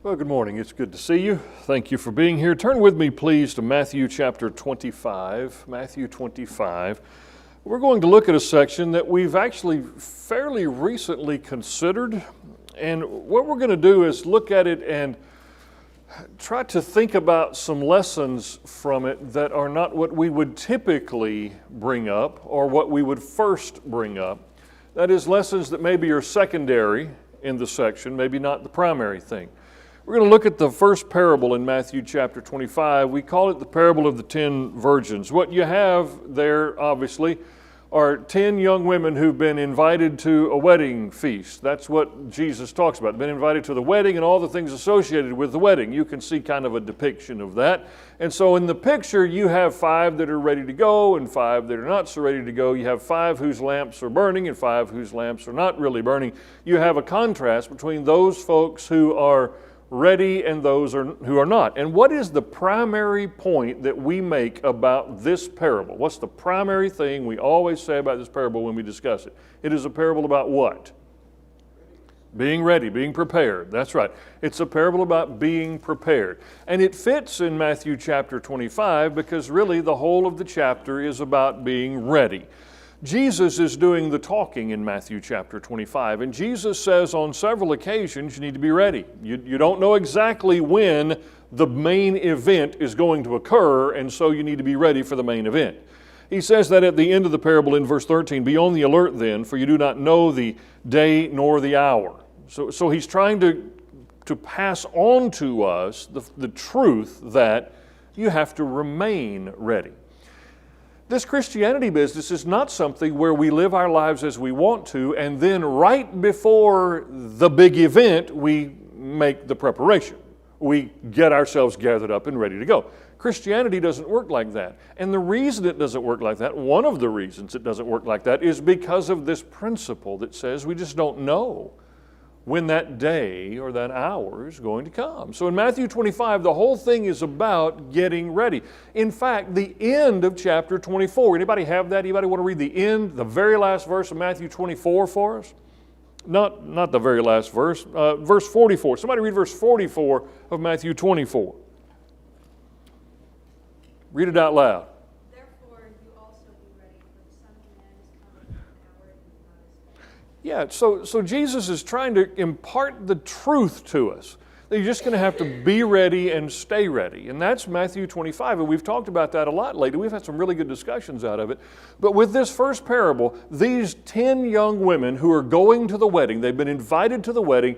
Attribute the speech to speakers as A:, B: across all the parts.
A: Well, good morning. It's good to see you. Thank you for being here. Turn with me, please, to Matthew chapter 25. Matthew 25. We're going to look at a section that we've actually fairly recently considered. And what we're going to do is look at it and try to think about some lessons from it that are not what we would typically bring up or what we would first bring up. That is, lessons that maybe are secondary in the section, maybe not the primary thing. We're going to look at the first parable in Matthew chapter 25. We call it the parable of the 10 virgins. What you have there, obviously, are 10 young women who've been invited to a wedding feast. That's what Jesus talks about. They've been invited to the wedding and all the things associated with the wedding. You can see kind of a depiction of that. And so in the picture, you have 5 that are ready to go and 5 that are not so ready to go. You have 5 whose lamps are burning and 5 whose lamps are not really burning. You have a contrast between those folks who are ready and those who are not. And what is the primary point that we make about this parable? What's the primary thing we always say about this parable when we discuss it? It is a parable about what? Being ready, being prepared. That's right. It's a parable about being prepared. And it fits in Matthew chapter 25 because really the whole of the chapter is about being ready. Jesus is doing the talking in Matthew chapter 25, and Jesus says on several occasions you need to be ready. You don't know exactly when the main event is going to occur, and so you need to be ready for the main event. He says that at the end of the parable in verse 13, "Be on the alert then, for you do not know the day nor the hour." So he's trying to pass on to us the truth that you have to remain ready. This Christianity business is not something where we live our lives as we want to, and then right before the big event, we make the preparation. We get ourselves gathered up and ready to go. Christianity doesn't work like that. And the reason it doesn't work like that, one of the reasons it doesn't work like that, is because of this principle that says we just don't know when that day or that hour is going to come. So in Matthew 25, the whole thing is about getting ready. In fact, the end of chapter 24, anybody have that? Anybody want to read the end, the very last verse of Matthew 24 for us? Not the very last verse, verse 44. Somebody read verse 44 of Matthew 24. Read it out loud. Yeah, so Jesus is trying to impart the truth to us. That you're just going to have to be ready and stay ready. And that's Matthew 25. And we've talked about that a lot lately. We've had some really good discussions out of it. But with this first parable, these 10 young women who are going to the wedding, they've been invited to the wedding.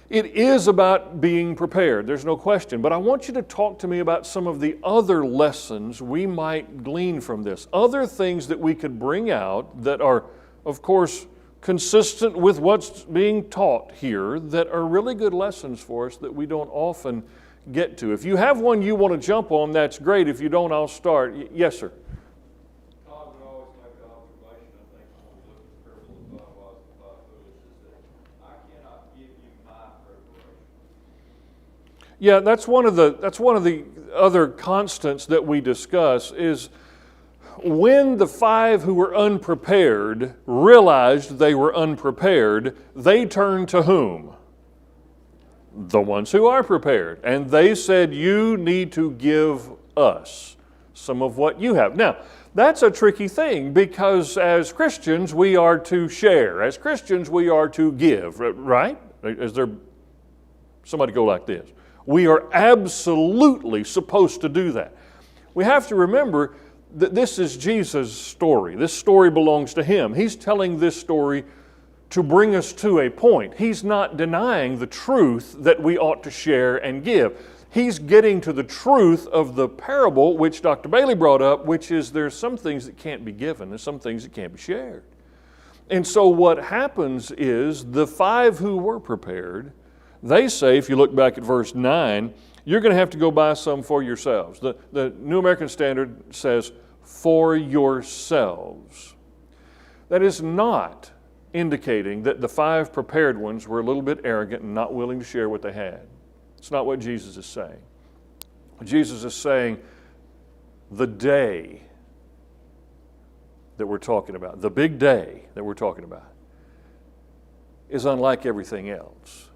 A: It is about being prepared. There's no question. But I want you to talk to me about some of the other lessons we might glean from this. Other things that we could bring out that are, of course, consistent with what's being taught here that are really good lessons for us that we don't often get to. If you have one you want to jump on, that's great. If you don't, I'll start. Yes, sir.
B: Todd would always make the observation, I think, when we look at the parable of five wise and 5 foolish, is that I cannot give you my preparation.
A: Yeah, that's one of the other constants that we discuss is when the 5 who were unprepared realized they were unprepared, they turned to whom? The ones who are prepared. And they said, you need to give us some of what you have. Now, that's a tricky thing because as Christians, we are to share. As Christians, we are to give, right? Is there somebody go like this? We are absolutely supposed to do that. We have to remember that this is Jesus' story. This story belongs to Him. He's telling this story to bring us to a point. He's not denying the truth that we ought to share and give. He's getting to the truth of the parable, which Dr. Bailey brought up, which is there's some things that can't be given, there's some things that can't be shared. And so what happens is the 5 who were prepared, they say, if you look back at verse 9, you're going to have to go buy some for yourselves. The New American Standard says, for yourselves. That is not indicating that the 5 prepared ones were a little bit arrogant and not willing to share what they had. It's not what Jesus is saying. Jesus is saying the day that we're talking about, the big day that we're talking about, is unlike everything else.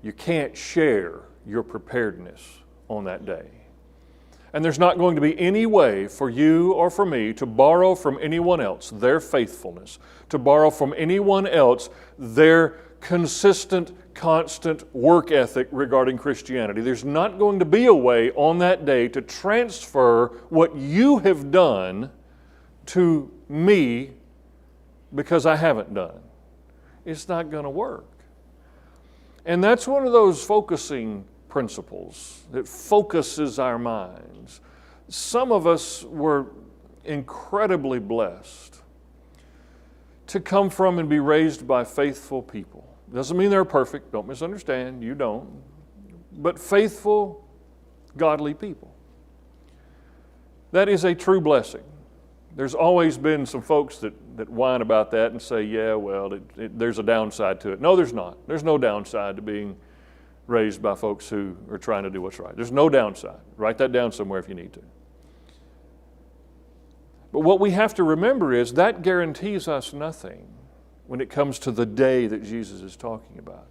A: you can't share your preparedness on that day. And there's not going to be any way for you or for me to borrow from anyone else their faithfulness, to borrow from anyone else their consistent, constant work ethic regarding Christianity. There's not going to be a way on that day to transfer what you have done to me because I haven't done. It's not going to work. And that's one of those focusing principles that focuses our minds. Some of us were incredibly blessed to come from and be raised by faithful people. Doesn't mean they're perfect, don't misunderstand, you don't. But faithful, godly people. That is a true blessing. There's always been some folks that whine about that and say, yeah, well, there's a downside to it. No, there's not. There's no downside to being raised by folks who are trying to do what's right. There's no downside. Write that down somewhere if you need to. But what we have to remember is that guarantees us nothing when it comes to the day that Jesus is talking about.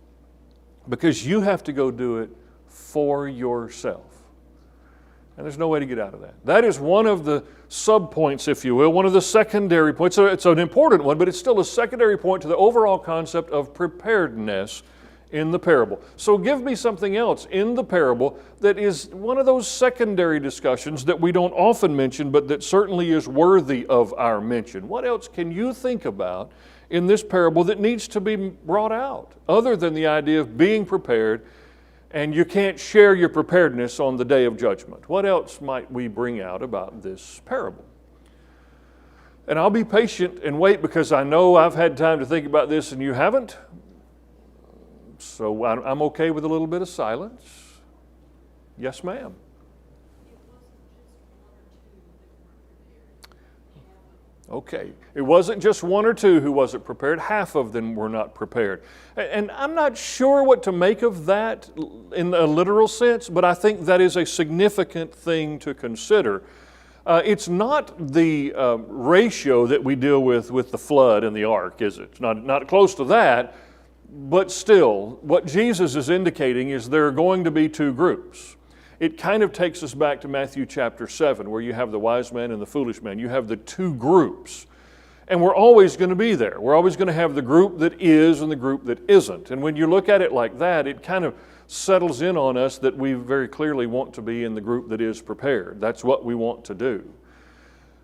A: Because you have to go do it for yourself. And there's no way to get out of that. That is one of the sub-points, if you will, one of the secondary points. So it's an important one, but it's still a secondary point to the overall concept of preparedness in the parable. So give me something else in the parable that is one of those secondary discussions that we don't often mention, but that certainly is worthy of our mention. What else can you think about in this parable that needs to be brought out, other than the idea of being prepared, and you can't share your preparedness on the day of judgment? What else might we bring out about this parable? And I'll be patient and wait, because I know I've had time to think about this and you haven't. So I'm okay with a little bit of silence. Yes, ma'am. Okay. It wasn't just one or two who wasn't prepared. Half of them were not prepared. And I'm not sure what to make of that in a literal sense, but I think that is a significant thing to consider. It's not the ratio that we deal with the flood and the ark, is it? It's not close to that. But still, what Jesus is indicating is there are going to be two groups. It kind of takes us back to Matthew chapter 7, where you have the wise man and the foolish man. You have the two groups. And we're always going to be there. We're always going to have the group that is and the group that isn't. And when you look at it like that, it kind of settles in on us that we very clearly want to be in the group that is prepared. That's what we want to do.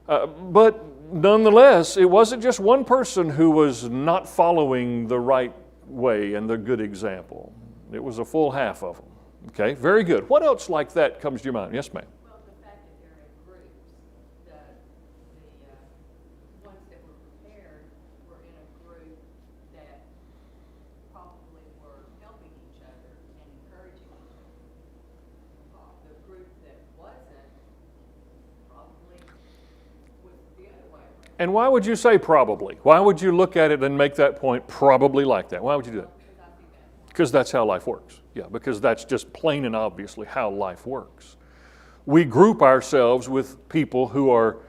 A: But nonetheless, it wasn't just one person who was not following the right way and the good example. It was a full half of them. Okay, very good. What else like that comes to your mind? Yes, ma'am.
C: Well, the fact that they're in groups, the ones that were prepared were in a group that probably were helping each other and encouraging each other. The group that wasn't probably was the other way around.
A: And why would you say probably? Why would you look at it and make that point probably like that? Why would you do that? Because that's how life works. Yeah, because that's just plain and obviously how life works. We group ourselves with people who are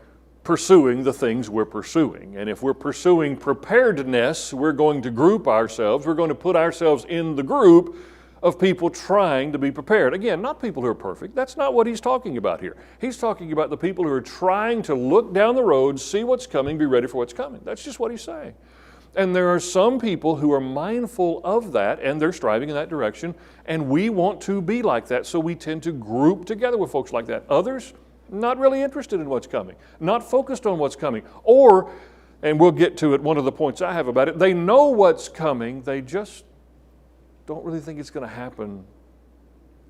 A: pursuing the things we're pursuing. And if we're pursuing preparedness, we're going to group ourselves. We're going to put ourselves in the group of people trying to be prepared. Again, not people who are perfect. That's not what he's talking about here. He's talking about the people who are trying to look down the road, see what's coming, be ready for what's coming. That's just what he's saying. And there are some people who are mindful of that, and they're striving in that direction, and we want to be like that, so we tend to group together with folks like that. Others, not really interested in what's coming, not focused on what's coming, or, and we'll get to it, one of the points I have about it, they know what's coming, they just don't really think it's going to happen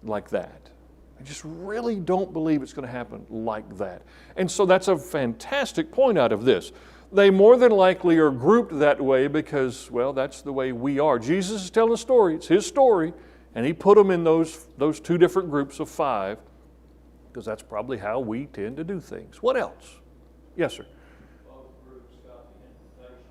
A: like that. They just really don't believe it's going to happen like that. And so that's a fantastic point out of this. They more than likely are grouped that way because, well, that's the way we are. Jesus is telling a story. It's his story. And he put them in those two different groups of 5 because that's probably how we tend to do things. What else? Yes, sir.
B: Both groups got the invitation.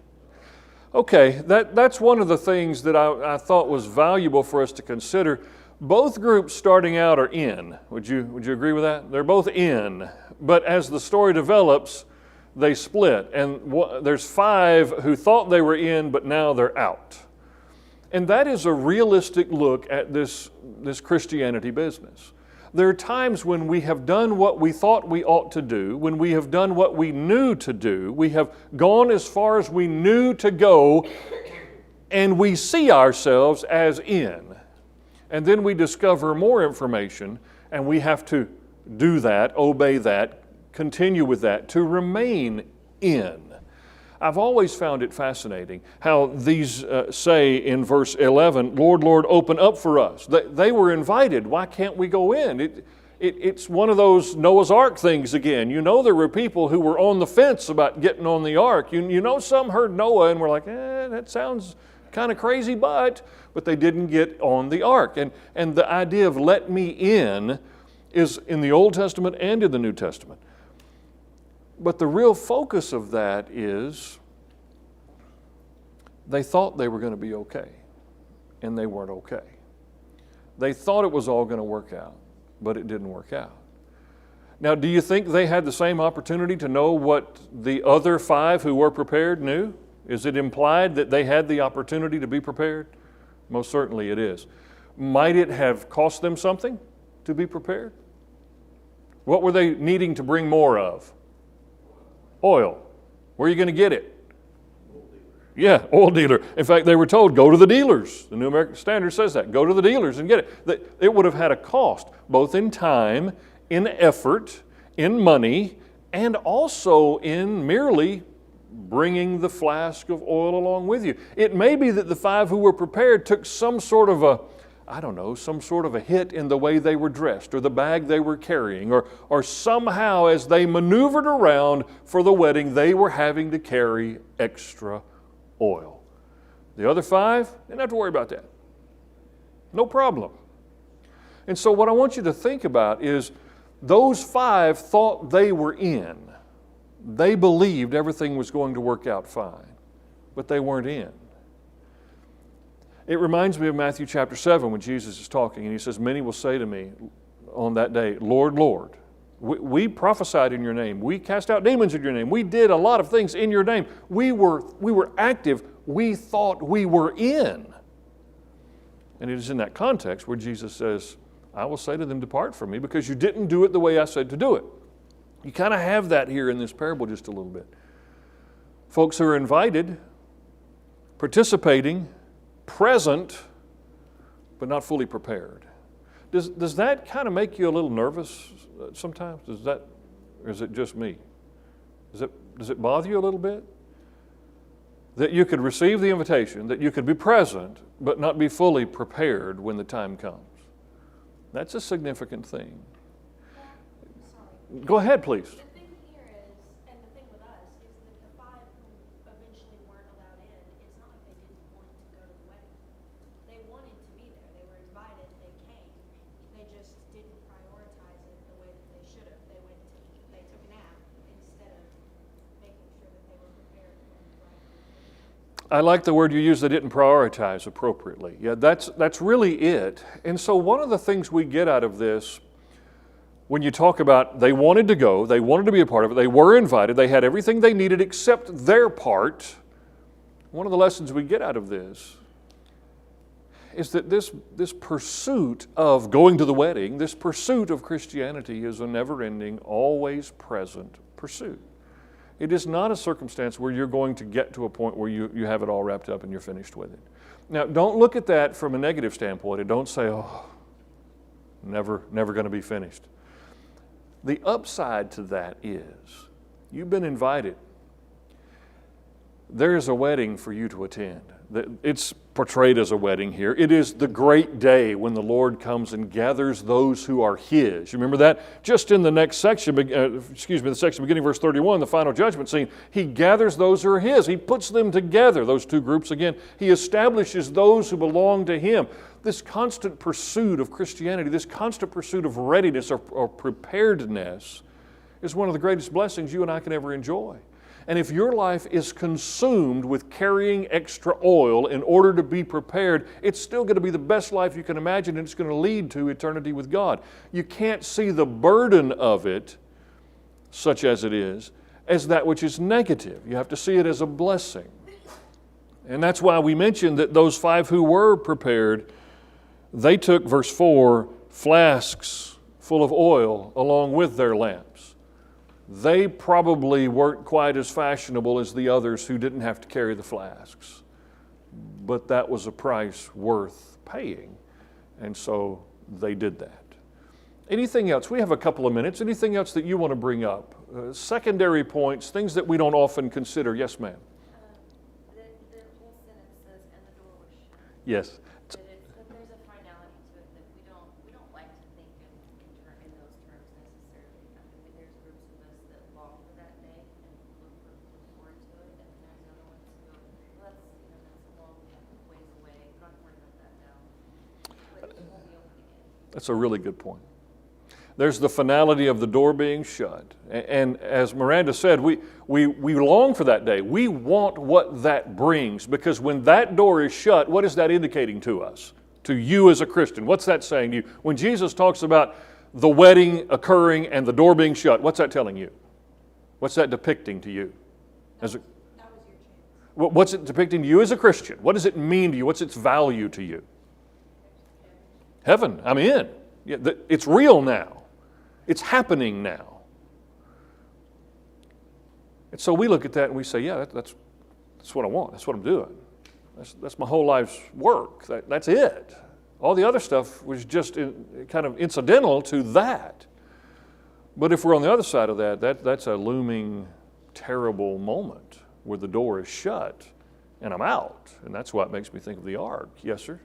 A: Okay, that's one of the things that I thought was valuable for us to consider. Both groups starting out are in. Would you agree with that? They're both in. But as the story develops, they split. And there's 5 who thought they were in, but now they're out. And that is a realistic look at this Christianity business. There are times when we have done what we thought we ought to do, when we have done what we knew to do, we have gone as far as we knew to go, and we see ourselves as in. And then we discover more information, and we have to do that, obey that, continue with that, to remain in. I've always found it fascinating how these say in verse 11, Lord, Lord, open up for us. They were invited. Why can't we go in? It's one of those Noah's Ark things again. You know, there were people who were on the fence about getting on the ark. You know, some heard Noah and were like, that sounds kind of crazy, but they didn't get on the ark. And the idea of let me in is in the Old Testament and in the New Testament. But the real focus of that is they thought they were going to be okay, and they weren't okay. They thought it was all going to work out, but it didn't work out. Now, do you think they had the same opportunity to know what the other 5 who were prepared knew? Is it implied that they had the opportunity to be prepared? Most certainly it is. Might it have cost them something to be prepared? What were they needing to bring more of? Oil. Where are you going to get it? Yeah, oil dealer. In fact, they were told, go to the dealers. The New American Standard says that. Go to the dealers and get it. It would have had a cost, both in time, in effort, in money, and also in merely bringing the flask of oil along with you. It may be that the 5 who were prepared took some sort of a hit in the way they were dressed or the bag they were carrying, or somehow as they maneuvered around for the wedding, they were having to carry extra oil. The other 5 didn't have to worry about that. No problem. And so what I want you to think about is those 5 thought they were in. They believed everything was going to work out fine, but they weren't in. It reminds me of Matthew chapter 7 when Jesus is talking and he says, many will say to me on that day, Lord, Lord, we prophesied in your name. We cast out demons in your name. We did a lot of things in your name. We were active. We thought we were in. And it is in that context where Jesus says, I will say to them, depart from me because you didn't do it the way I said to do it. You kind of have that here in this parable just a little bit. Folks who are invited, participating, present, but not fully prepared. Does that kind of make you a little nervous sometimes? Or is it just me? Does it bother you a little bit? That you could receive the invitation, that you could be present, but not be fully prepared when the time comes. That's a significant thing.
D: Sorry.
A: Go ahead, please.
D: The thing here is, and the thing with us, is that the 5 who eventually weren't allowed in, it's not like they didn't want to go to the wedding. They wanted to be there. They were invited. They came. They just didn't prioritize it the way that they should have. They took a nap instead of making sure that they were prepared for the right.
A: I like the word you use, they didn't prioritize appropriately. Yeah, that's really it. And so one of the things we get out of this, when you talk about they wanted to go, they wanted to be a part of it, they were invited, they had everything they needed except their part, one of the lessons we get out of this is that this pursuit of going to the wedding, this pursuit of Christianity is a never-ending, always present pursuit. It is not a circumstance where you're going to get to a point where you have it all wrapped up and you're finished with it. Now, don't look at that from a negative standpoint and don't say, oh, never going to be finished. The upside to that is you've been invited. There is a wedding for you to attend. It's portrayed as a wedding here. It is the great day when the Lord comes and gathers those who are His. You remember that? Just in the next section, the section beginning verse 31, the final judgment scene, He gathers those who are His. He puts them together, those two groups again. He establishes those who belong to Him. This constant pursuit of Christianity, this constant pursuit of readiness or preparedness is one of the greatest blessings you and I can ever enjoy. And if your life is consumed with carrying extra oil in order to be prepared, it's still going to be the best life you can imagine, and it's going to lead to eternity with God. You can't see the burden of it, such as it is, as that which is negative. You have to see it as a blessing. And that's why we mentioned that those 5 who were prepared, they took, verse 4, flasks full of oil along with their lamps. They probably weren't quite as fashionable as the others who didn't have to carry the flasks. But that was a price worth paying. And so they did that. Anything else? We have a couple of minutes. Anything else that you want to bring up? Secondary points, things that we don't often consider. Yes, ma'am.
E: The whole sentence says, and the door was shut.
A: Yes.
E: That there's a finality to it that we don't like to think in those terms necessarily. I mean, there's groups of us that long for that day and look forward to it, and then there's other ones who go, well, that's a long ways away. I'm not worried about that now. But it won't be open again.
A: That's a really good point. There's the finality of the door being shut. And as Miranda said, we long for that day. We want what that brings, because when that door is shut, what is that indicating to us? To you as a Christian. What's that saying to you? When Jesus talks about the wedding occurring and the door being shut, what's that telling you? What's that depicting to you?
E: That was your chance.
A: What's it depicting to you as a Christian? What does it mean to you? What's its value to you? Heaven, I'm in. Yeah, it's real now. It's happening now. And so we look at that and we say, yeah, that's what I want. That's what I'm doing. That's my whole life's work. That's it. All the other stuff was just kind of incidental to that. But if we're on the other side of that's a looming, terrible moment where the door is shut and I'm out. And that's what makes me think of the ark. Yes, sir?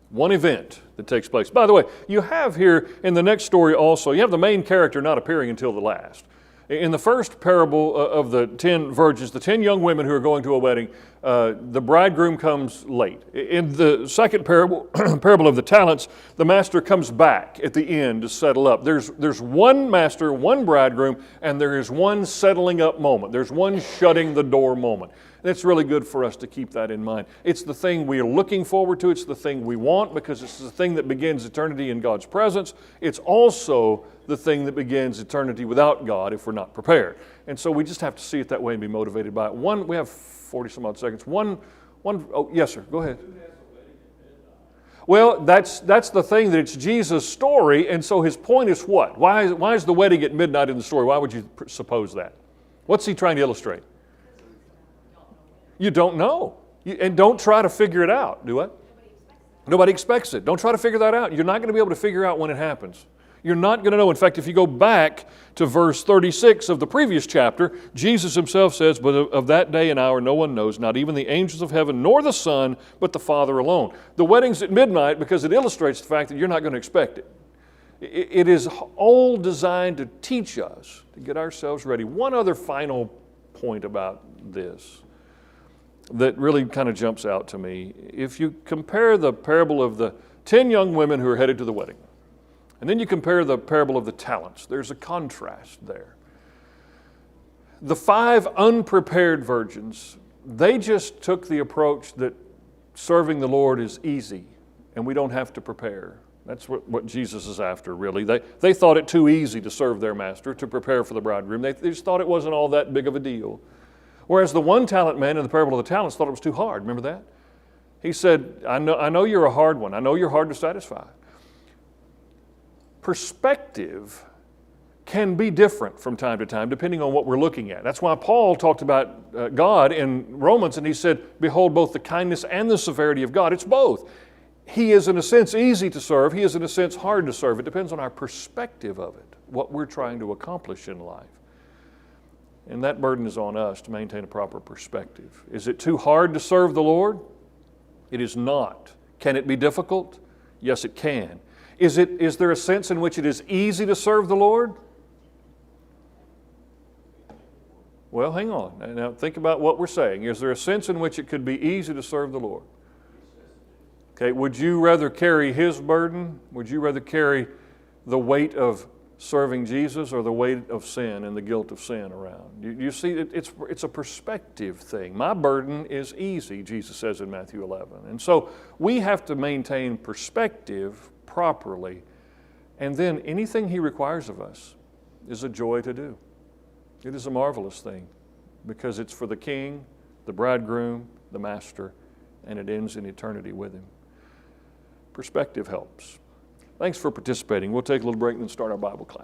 A: One event that takes place. By the way, you have here in the next story also, you have the main character not appearing until the last. In the first parable of the 10 virgins, the 10 young women who are going to a wedding, the bridegroom comes late. In the second parable, parable of the talents, the master comes back at the end to settle up. There's one master, one bridegroom, and there is one settling up moment. There's one shutting the door moment. And it's really good for us to keep that in mind. It's the thing we are looking forward to. It's the thing we want, because it's the thing that begins eternity in God's presence. It's also the thing that begins eternity without God if we're not prepared. And so we just have to see it that way and be motivated by it. We have 40 some odd seconds. Oh, yes, sir, go ahead. Well, that's the thing, that it's Jesus' story, and so his point is what? Why is the wedding at midnight in the story? Why would you suppose that? What's he trying to illustrate? You don't know. And don't try to figure it out. Do what? Nobody expects it. Don't try to figure that out. You're not going to be able to figure out when it happens. You're not going to know. In fact, if you go back to verse 36 of the previous chapter, Jesus himself says, "But of that day and hour no one knows, not even the angels of heaven, nor the Son, but the Father alone." The wedding's at midnight because it illustrates the fact that you're not going to expect it. It is all designed to teach us, to get ourselves ready. One other final point about this that really kind of jumps out to me. If you compare the parable of the 10 young women who are headed to the wedding, and then you compare the parable of the talents, there's a contrast there. The 5 unprepared virgins, they just took the approach that serving the Lord is easy and we don't have to prepare. That's what Jesus is after, really. They thought it too easy to serve their master, to prepare for the bridegroom. They just thought it wasn't all that big of a deal. Whereas the 1 talent man in the parable of the talents thought it was too hard. Remember that? He said, I know you're a hard one. I know you're hard to satisfy. Perspective can be different from time to time, depending on what we're looking at. That's why Paul talked about God in Romans, and he said, "Behold both the kindness and the severity of God." It's both. He is, in a sense, easy to serve. He is, in a sense, hard to serve. It depends on our perspective of it, what we're trying to accomplish in life. And that burden is on us to maintain a proper perspective. Is it too hard to serve the Lord? It is not. Can it be difficult? Yes, it can. Is there a sense in which it is easy to serve the Lord? Well, hang on. Now think about what we're saying. Is there a sense in which it could be easy to serve the Lord? Okay, would you rather carry His burden? Would you rather carry the weight of serving Jesus or the weight of sin and the guilt of sin around? You see, it's a perspective thing. My burden is easy, Jesus says in Matthew 11. And so we have to maintain perspective properly, and then anything He requires of us is a joy to do. It is a marvelous thing because it's for the King, the bridegroom, the Master, and it ends in eternity with Him. Perspective helps. Thanks for participating. We'll take a little break and then start our Bible class.